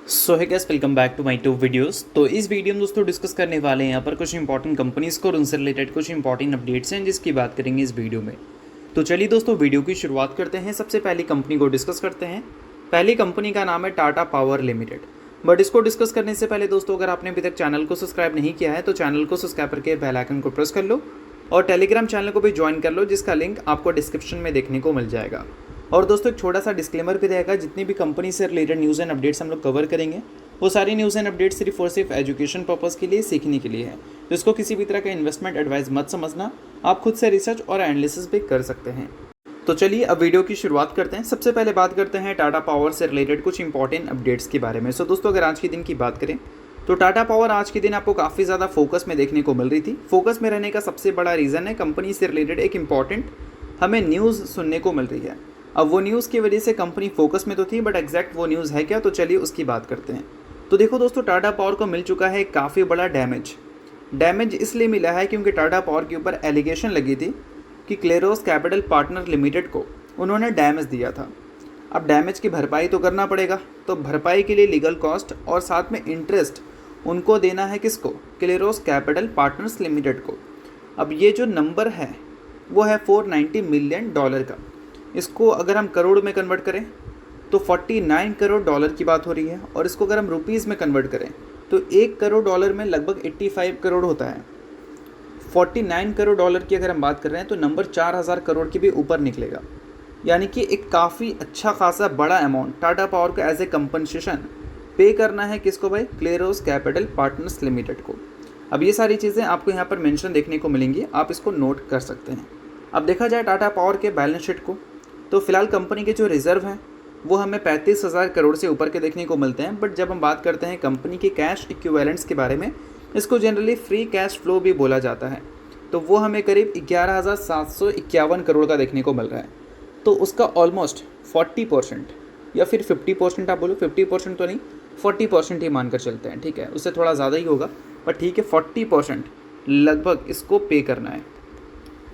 So hi guys, welcome back to my to videos. तो इस video में दोस्तों डिस्कस करने वाले हैं यहाँ पर कुछ इंपॉर्टेंट कंपनीज़ को और उनसे रिलेटेड कुछ इंपॉर्टेंट अपडेट्स हैं जिसकी बात करेंगे इस वीडियो में। तो चलिए दोस्तों वीडियो की शुरुआत करते हैं। सबसे पहली कंपनी को डिस्कस करते हैं। पहली कंपनी का नाम है टाटा पावर लिमिटेड। बट इसको डिस्कस करने से पहले दोस्तों, अगर आपने अभी तक चैनल को सब्सक्राइब नहीं किया है तो चैनल को सब्सक्राइब करके बेल आइकन को प्रेस कर लो और टेलीग्राम चैनल को भी ज्वाइन कर लो, जिसका लिंक आपको डिस्क्रिप्शन में देखने को मिल जाएगा। और दोस्तों एक छोटा सा डिस्क्लेमर भी रहेगा, जितनी भी कंपनी से रिलेटेड न्यूज़ एंड अपडेट्स हम लोग कवर करेंगे वो सारी न्यूज़ एंड अपडेट सिर्फ और सिर्फ एजुकेशन पर्पज़ के लिए, सीखने के लिए है। तो इसको किसी भी तरह का इन्वेस्टमेंट एडवाइस मत समझना, आप खुद से रिसर्च और एनालिसिस भी कर सकते हैं। तो चलिए अब वीडियो की शुरुआत करते हैं। सबसे पहले बात करते हैं टाटा पावर से रिलेटेड कुछ इंपॉर्टेंट अपडेट्स के बारे में। सो दोस्तों अगर आज के दिन की बात करें तो टाटा पावर आज के दिन आपको काफ़ी ज़्यादा फोकस में देखने को मिल रही थी। फोकस में रहने का सबसे बड़ा रीज़न है कंपनी से रिलेटेड एक इंपॉर्टेंट हमें न्यूज़ सुनने को मिल रही है। अब वो न्यूज़ की वजह से कंपनी फोकस में तो थी, बट एग्जैक्ट वो न्यूज़ है क्या, तो चलिए उसकी बात करते हैं। तो देखो दोस्तों, टाटा पावर को मिल चुका है काफ़ी बड़ा डैमेज इसलिए मिला है क्योंकि टाटा पावर के ऊपर एलिगेशन लगी थी कि क्लेरोस कैपिटल पार्टनर लिमिटेड को उन्होंने डैमेज दिया था। अब डैमेज की भरपाई तो करना पड़ेगा, तो भरपाई के लिए लीगल कॉस्ट और साथ में इंटरेस्ट उनको देना है। किसको? क्लेरोस कैपिटल पार्टनर्स लिमिटेड को। अब ये जो नंबर है वो है $490 मिलियन का। इसको अगर हम करोड़ में कन्वर्ट करें तो $49 करोड़ की बात हो रही है, और इसको अगर हम रुपीज़ में कन्वर्ट करें तो $1 करोड़ में लगभग 85 करोड़ होता है। $49 करोड़ की अगर हम बात कर रहे हैं तो नंबर 4000 करोड़ के भी ऊपर निकलेगा। यानी कि एक काफ़ी अच्छा खासा बड़ा अमाउंट टाटा पावर को एज ए कंपनसेशन पे करना है। किसको भाई? क्लेरोस कैपिटल पार्टनर्स लिमिटेड को। अब ये सारी चीज़ें आपको यहाँ पर मेंशन देखने को मिलेंगी, आप इसको नोट कर सकते हैं। अब देखा जाए टाटा पावर के बैलेंस शीट को, तो फिलहाल कंपनी के जो रिजर्व हैं वो हमें 35,000 करोड़ से ऊपर के देखने को मिलते हैं। बट जब हम बात करते हैं कंपनी के कैश इक्विवेलेंट्स के बारे में, इसको जनरली फ्री कैश फ्लो भी बोला जाता है, तो वो हमें करीब 11,751 करोड़ का देखने को मिल रहा है। तो उसका ऑलमोस्ट 40% या फिर 50%, आप बोलो 50% तो नहीं, 40% ही मानकर चलते हैं, ठीक है। उससे थोड़ा ज़्यादा ही होगा, पर ठीक है 40% लगभग इसको पे करना है।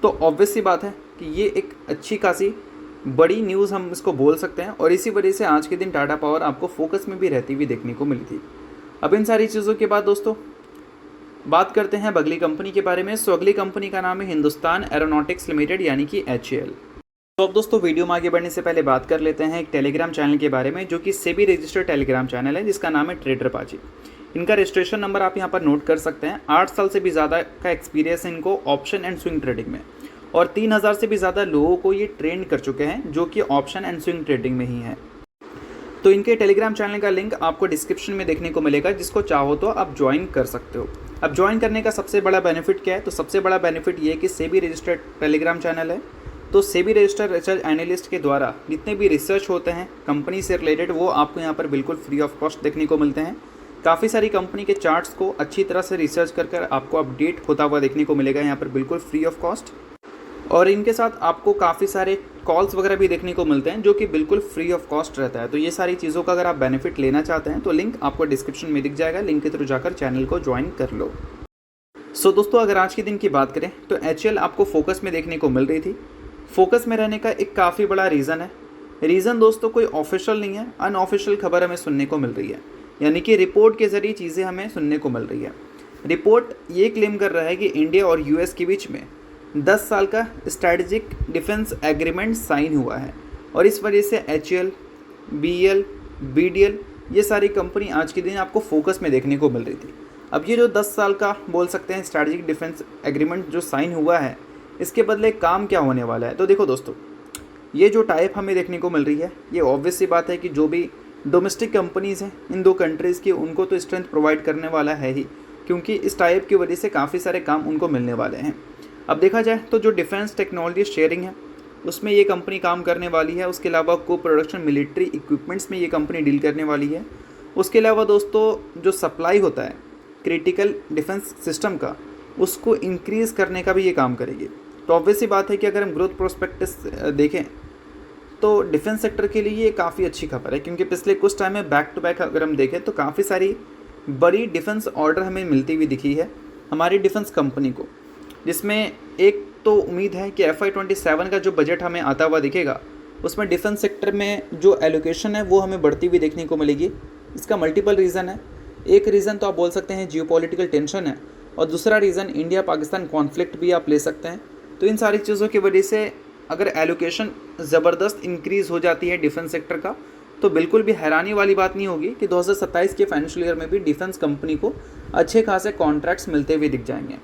तो ऑब्वियस सी बात है कि ये एक अच्छी खासी बड़ी न्यूज़ हम इसको बोल सकते हैं, और इसी वजह से आज के दिन टाटा पावर आपको फोकस में भी रहती हुई देखने को मिली थी। अब इन सारी चीज़ों के बाद दोस्तों बात करते हैं अगली कंपनी के बारे में। सो अगली कंपनी का नाम है हिंदुस्तान एरोनॉटिक्स लिमिटेड, यानी कि HAL। तो अब दोस्तों वीडियो में आगे बढ़ने से पहले बात कर लेते हैं एक टेलीग्राम चैनल के बारे में, जो कि सेबी रजिस्टर्ड टेलीग्राम चैनल है, जिसका नाम है ट्रेडर पाजी। इनका रजिस्ट्रेशन नंबर आप यहाँ पर नोट कर सकते हैं। 8 साल से भी ज़्यादा का एक्सपीरियंस है इनको ऑप्शन एंड स्विंग ट्रेडिंग में, और 3000 से भी ज़्यादा लोगों को ये ट्रेन कर चुके हैं जो कि ऑप्शन एंड स्विंग ट्रेडिंग में ही है। तो इनके टेलीग्राम चैनल का लिंक आपको डिस्क्रिप्शन में देखने को मिलेगा, जिसको चाहो तो आप ज्वाइन कर सकते हो। अब ज्वाइन करने का सबसे बड़ा बेनिफिट क्या है? तो सबसे बड़ा बेनिफिट ये है कि सेबी रजिस्टर्ड टेलीग्राम चैनल है, तो सेबी रजिस्टर्ड रिसर्च एनालिस्ट के द्वारा जितने भी रिसर्च होते हैं कंपनी से रिलेटेड, वो आपको यहाँ पर बिल्कुल फ्री ऑफ कॉस्ट देखने को मिलते हैं। काफ़ी सारी कंपनी के चार्ट्स को अच्छी तरह से रिसर्च कर आपको अपडेट होता हुआ देखने को मिलेगा यहाँ पर बिल्कुल फ्री ऑफ कॉस्ट। और इनके साथ आपको काफ़ी सारे कॉल्स वगैरह भी देखने को मिलते हैं जो कि बिल्कुल फ्री ऑफ कॉस्ट रहता है। तो ये सारी चीज़ों का अगर आप बेनिफिट लेना चाहते हैं तो लिंक आपको डिस्क्रिप्शन में दिख जाएगा, लिंक के थ्रू जाकर चैनल को ज्वाइन कर लो। सो दोस्तों अगर आज के दिन की बात करें तो HAL आपको फोकस में देखने को मिल रही थी। फोकस में रहने का एक काफ़ी बड़ा रीज़न है। रीज़न दोस्तों कोई ऑफिशियल नहीं है, अनऑफिशियल खबर हमें सुनने को मिल रही है, यानी कि रिपोर्ट के ज़रिए चीज़ें हमें सुनने को मिल रही है। रिपोर्ट ये क्लेम कर रहा है कि इंडिया और US के बीच में 10 साल का स्ट्रैटेजिक डिफेंस एग्रीमेंट साइन हुआ है, और इस वजह से HAL, BEL, BDL ये सारी कंपनी आज के दिन आपको फोकस में देखने को मिल रही थी। अब ये जो 10 साल का बोल सकते हैं स्ट्रैटेजिक डिफेंस एग्रीमेंट जो साइन हुआ है, इसके बदले काम क्या होने वाला है? तो देखो दोस्तों, ये जो टाइप हमें देखने को मिल रही है, ये ऑब्वियस सी बात है कि जो भी डोमेस्टिक कंपनीज़ हैं इन दो कंट्रीज़ की, उनको तो स्ट्रेंथ प्रोवाइड करने वाला है ही, क्योंकि इस टाइप की वजह से काफ़ी सारे काम उनको मिलने वाले हैं। अब देखा जाए तो जो डिफेंस टेक्नोलॉजी शेयरिंग है उसमें ये कंपनी काम करने वाली है। उसके अलावा को प्रोडक्शन मिलिट्री इक्विपमेंट्स में ये कंपनी डील करने वाली है। उसके अलावा दोस्तों जो सप्लाई होता है क्रिटिकल डिफेंस सिस्टम का, उसको इंक्रीज़ करने का भी ये काम करेगी। तो ऑब्वियस सी बात है कि अगर हम ग्रोथ प्रोस्पेक्टस देखें तो डिफेंस सेक्टर के लिए ये काफ़ी अच्छी खबर है, क्योंकि पिछले कुछ टाइम में बैक टू बैक अगर हम देखें तो काफ़ी सारी बड़ी डिफेंस ऑर्डर हमें मिलती हुई दिखी है हमारी डिफेंस कंपनी को, जिसमें एक तो उम्मीद है कि FY27 का जो बजट हमें आता हुआ दिखेगा उसमें डिफेंस सेक्टर में जो एलोकेशन है वो हमें बढ़ती हुई देखने को मिलेगी। इसका मल्टीपल रीज़न है। एक रीज़न तो आप बोल सकते हैं जियोपॉलिटिकल टेंशन है, और दूसरा रीज़न इंडिया पाकिस्तान कॉन्फ्लिक्ट भी आप ले सकते हैं। तो इन सारी चीज़ों की वजह से अगर एलोकेशन ज़बरदस्त इंक्रीज़ हो जाती है डिफेंस सेक्टर का, तो बिल्कुल भी हैरानी वाली बात नहीं होगी कि 2027 के फाइनेंशियल ईयर में भी डिफेंस कंपनी को अच्छे खासे कॉन्ट्रैक्ट्स मिलते हुए दिख जाएंगे।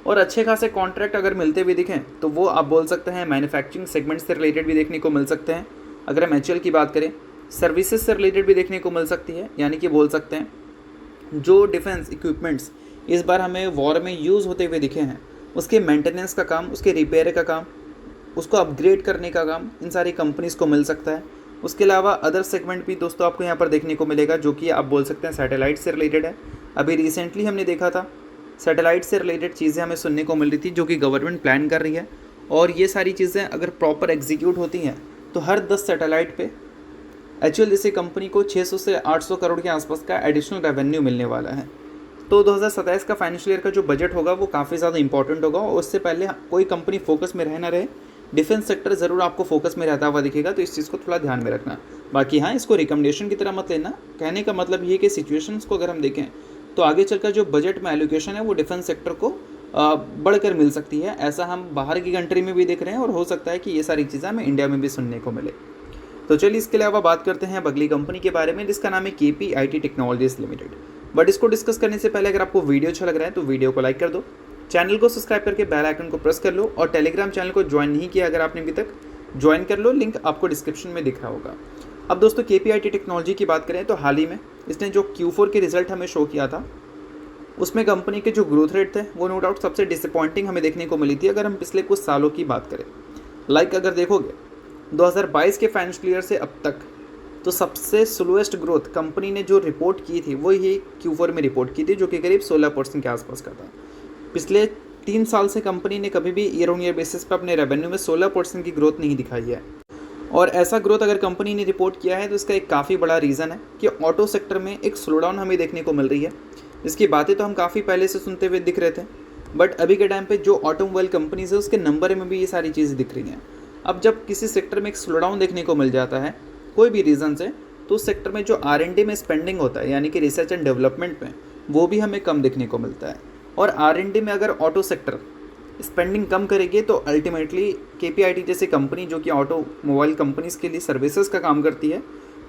और अच्छे खासे कॉन्ट्रैक्ट अगर मिलते हुए दिखें तो वो आप बोल सकते हैं मैन्युफैक्चरिंग सेगमेंट से रिलेटेड भी देखने को मिल सकते हैं। अगर हम एचएल की बात करें, सर्विसेज से रिलेटेड भी देखने को मिल सकती है, यानी कि बोल सकते हैं जो डिफेंस इक्विपमेंट्स इस बार हमें वॉर में यूज़ होते हुए दिखे हैं, उसके मेंटेनेंस का काम, उसके रिपेयर का काम, उसको अपग्रेड करने का काम इन सारी कंपनीज़ को मिल सकता है। उसके अलावा अदर सेगमेंट भी दोस्तों आपको यहाँ पर देखने को मिलेगा, जो कि आप बोल सकते हैं सैटेलाइट से रिलेटेड है। अभी रिसेंटली हमने देखा था सैटेलाइट से रिलेटेड चीज़ें हमें सुनने को मिल रही थी, जो कि गवर्नमेंट प्लान कर रही है, और ये सारी चीज़ें अगर प्रॉपर एग्जीक्यूट होती हैं तो हर 10 सैटेलाइट पे एचएल जैसी कंपनी को 600 से 800 करोड़ के आसपास का एडिशनल रेवेन्यू मिलने वाला है। तो 2027 का फाइनेंशियल ईयर का जो बजट होगा वो काफ़ी ज़्यादा इंपॉर्टेंट होगा, और उससे पहले कोई कंपनी फोकस में रहे ना रहे, डिफेंस सेक्टर ज़रूर आपको फोकस में रहता हुआ दिखेगा। तो इस चीज़ को थोड़ा ध्यान में रखना। बाकी हाँ, इसको रिकमेंडेशन की तरह मत लेना। कहने का मतलब ये कि सिचुएशंस को अगर हम देखें तो आगे चलकर जो बजट में एलोकेशन है वो डिफेंस सेक्टर को बढ़कर मिल सकती है। ऐसा हम बाहर की कंट्री में भी देख रहे हैं, और हो सकता है कि ये सारी चीज़ें हमें इंडिया में भी सुनने को मिले। तो चलिए इसके अलावा बात करते हैं अगली कंपनी के बारे में, जिसका नाम है KPIT टेक्नोलॉजीज लिमिटेड। बट इसको डिस्कस करने से पहले अगर आपको वीडियो अच्छा लग रहा है तो वीडियो को लाइक कर दो, चैनल को सब्सक्राइब करके बेल आइकन को प्रेस कर लो, और टेलीग्राम चैनल को ज्वाइन नहीं किया अगर आपने अभी तक, ज्वाइन कर लो, लिंक आपको डिस्क्रिप्शन में दिख रहा होगा। अब दोस्तों KPIT टेक्नोलॉजी की बात करें तो हाल ही में इसने जो Q4 के रिजल्ट हमें शो किया था, उसमें कंपनी के जो ग्रोथ रेट थे वो नो डाउट सबसे डिसअपॉइंटिंग हमें देखने को मिली थी अगर हम पिछले कुछ सालों की बात करें। अगर देखोगे 2022 के फाइनेंशियल ईयर से अब तक, तो सबसे स्लोएस्ट ग्रोथ कंपनी ने जो रिपोर्ट की थी वो ही Q4 में रिपोर्ट की थी, जो कि करीब 16% के आसपास का था। पिछले 3 साल से कंपनी ने कभी भी ईयर ऑन ईयर बेसिस पर अपने रेवेन्यू में 16% की ग्रोथ नहीं दिखाई है। और ऐसा ग्रोथ अगर कंपनी ने रिपोर्ट किया है तो इसका एक काफ़ी बड़ा रीज़न है कि ऑटो सेक्टर में एक स्लोडाउन हमें देखने को मिल रही है, जिसकी बातें तो हम काफ़ी पहले से सुनते हुए दिख रहे थे, बट अभी के टाइम पे जो ऑटोमोबाइल कंपनीज है उसके नंबर में भी ये सारी चीज़ें दिख रही हैं। अब जब किसी सेक्टर में एक स्लोडाउन देखने को मिल जाता है कोई भी रीज़न से, तो उस सेक्टर में जो R&D में स्पेंडिंग होता है, यानी कि रिसर्च एंड डेवलपमेंट में, वो भी हमें कम देखने को मिलता है। और R&D में अगर ऑटो सेक्टर स्पेंडिंग कम करेगी तो अल्टीमेटली KPIT जैसी कंपनी जो कि ऑटोमोबाइल कंपनीज़ के लिए सर्विसेज का काम करती है,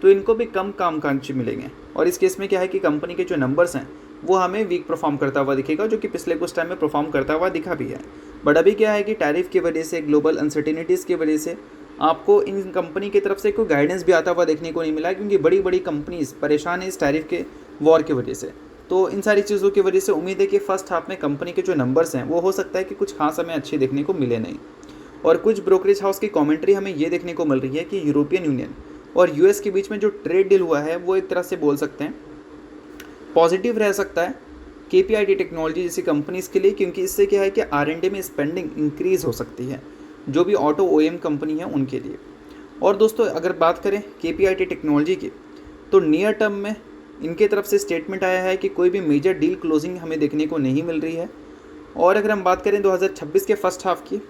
तो इनको भी कम कामकाज मिलेंगे। और इस केस में क्या है कि कंपनी के जो नंबर्स हैं वो हमें वीक परफॉर्म करता हुआ दिखेगा, जो कि पिछले कुछ टाइम में परफॉर्म करता हुआ दिखा भी है। बट अभी क्या है कि टैरिफ की वजह से, ग्लोबल अनसर्टिनिटीज़ की वजह से आपको इन कंपनी की तरफ से कोई गाइडेंस भी आता हुआ देखने को नहीं मिला, क्योंकि बड़ी बड़ी कंपनीज परेशान है इस टैरिफ के वॉर की वजह से। तो इन सारी चीज़ों की वजह से उम्मीद है कि फर्स्ट हाफ में कंपनी के जो नंबर्स हैं वो हो सकता है कि कुछ खास हमें अच्छे देखने को मिले नहीं। और कुछ ब्रोकरेज हाउस की कमेंट्री हमें ये देखने को मिल रही है कि यूरोपियन यूनियन और US के बीच में जो ट्रेड डील हुआ है वो एक तरह से बोल सकते हैं पॉजिटिव रह सकता है KPIT टेक्नोलॉजी जैसी कंपनीज़ के लिए, क्योंकि इससे क्या है कि R&D में स्पेंडिंग इंक्रीज़ हो सकती है जो भी ऑटो OEM कंपनी है उनके लिए। और दोस्तों अगर बात करें KPIT टेक्नोलॉजी की, तो नियर टर्म में इनके तरफ से स्टेटमेंट आया है कि कोई भी मेजर डील क्लोजिंग हमें देखने को नहीं मिल रही है। और अगर हम बात करें 2026 के फर्स्ट हाफ की,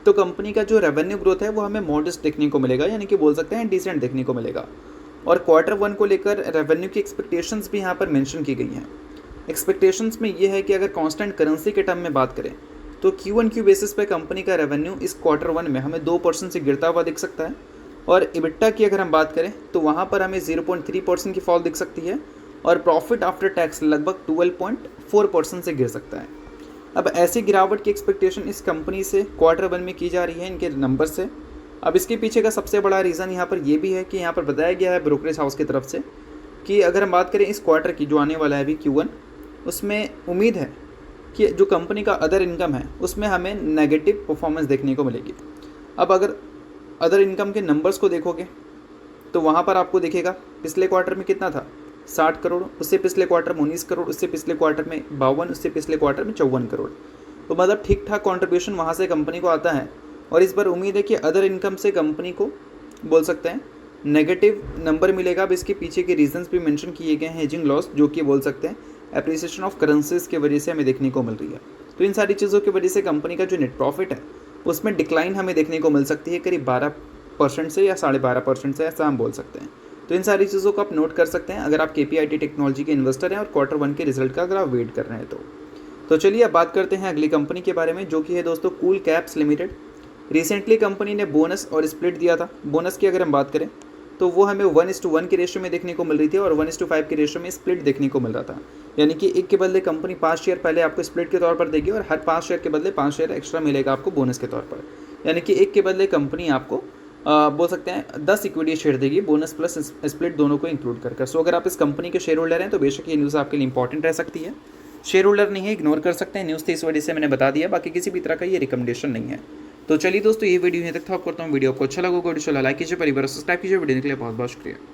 तो कंपनी का जो रेवेन्यू ग्रोथ है वो हमें मॉडेस्ट देखने को मिलेगा, यानी कि बोल सकते हैं डिसेंट देखने को मिलेगा। और Q1 को लेकर रेवेन्यू की एक्सपेक्टेशंस भी यहाँ पर मेंशन की गई हैं। एक्सपेक्टेशंस में ये है कि अगर कांस्टेंट करेंसी के टर्म में बात करें तो Q1Q बेसिस पे कंपनी का रेवेन्यू इस Q1 में हमें 2% से गिरता हुआ दिख सकता है। और EBITDA की अगर हम बात करें तो वहाँ पर हमें 0.3% की फॉल दिख सकती है, और प्रॉफिट आफ्टर टैक्स लगभग 12.4% से गिर सकता है। अब ऐसी गिरावट की एक्सपेक्टेशन इस कंपनी से Q1 में की जा रही है इनके नंबर से। अब इसके पीछे का सबसे बड़ा रीज़न यहाँ पर ये भी है कि यहाँ पर बताया गया है ब्रोकरेज हाउस की तरफ से कि अगर हम बात करें इस क्वार्टर की जो आने वाला है अभी Q1, उसमें उम्मीद है कि जो कंपनी का अदर इनकम है उसमें हमें नेगेटिव परफॉर्मेंस देखने को मिलेगी। अब अगर अदर इनकम के नंबर्स को देखोगे तो वहाँ पर आपको दिखेगा पिछले क्वार्टर में कितना था, 60 करोड़, उससे पिछले क्वार्टर में 19 करोड़, उससे पिछले क्वार्टर में 52, उससे पिछले क्वार्टर में 54 करोड़। तो मतलब ठीक ठाक कॉन्ट्रीब्यूशन वहाँ से कंपनी को आता है। और इस बार उम्मीद है कि अदर इनकम से कंपनी को बोल सकते हैं नेगेटिव नंबर मिलेगा। अब इसके पीछे के रीजंस भी मेंशन किए गए हैं, हेजिंग लॉस जो कि बोल सकते हैं एप्रिसिएशन ऑफ करेंसीज की वजह से हमें देखने को मिल रही है। तो इन सारी चीज़ों की वजह से कंपनी का जो नेट प्रॉफिट है उसमें डिक्लाइन हमें देखने को मिल सकती है करीब 12% से या 12.5% से, ऐसा हम बोल सकते हैं। तो इन सारी चीज़ों को आप नोट कर सकते हैं अगर आप KPIT टेक्नोलॉजी के इन्वेस्टर हैं और Q1 के रिजल्ट का अगर आप वेट कर रहे हैं तो चलिए अब बात करते हैं अगली कंपनी के बारे में, जो कि है दोस्तों cool caps limited. Recently company ने बोनस और स्प्लिट दिया था। बोनस की अगर हम बात करें तो वो हमें 1:1 के रेशियो में देखने को मिल रही थी और 1:5 के रेशियो में स्प्लिट देखने को मिल रहा था। यानी कि एक के बदले कंपनी 5 शेयर पहले आपको स्प्लिट के तौर पर देगी और हर 5 शेयर के बदले 5 शेयर एक्स्ट्रा मिलेगा आपको बोनस के तौर पर। यानी कि एक के बदले कंपनी आपको बोल सकते हैं 10 इक्विटी शेयर देगी, बोनस प्लस स्प्लिट दोनों को इंक्लूड कर। सो अगर आप इस कंपनी के शेयर होल्डर हैं तो बेशक ये न्यूज़ आपके लिए इंपॉर्टेंट रह सकती है। शेयर होल्डर नहीं है, इग्नोर कर सकते हैं, न्यूज़ थी इस वजह से मैंने बता दिया, बाकी किसी भी तरह का ये रिकमेंडेशन नहीं है। तो चलिए दोस्तों, ये वीडियो यहीं तक था। करता हूँ वीडियो आपको अच्छा लगा, वीडियो लाइक कीजिए, परिवार सब्सक्राइब कीजिए। वीडियो के लिए बहुत बहुत शुक्रिया।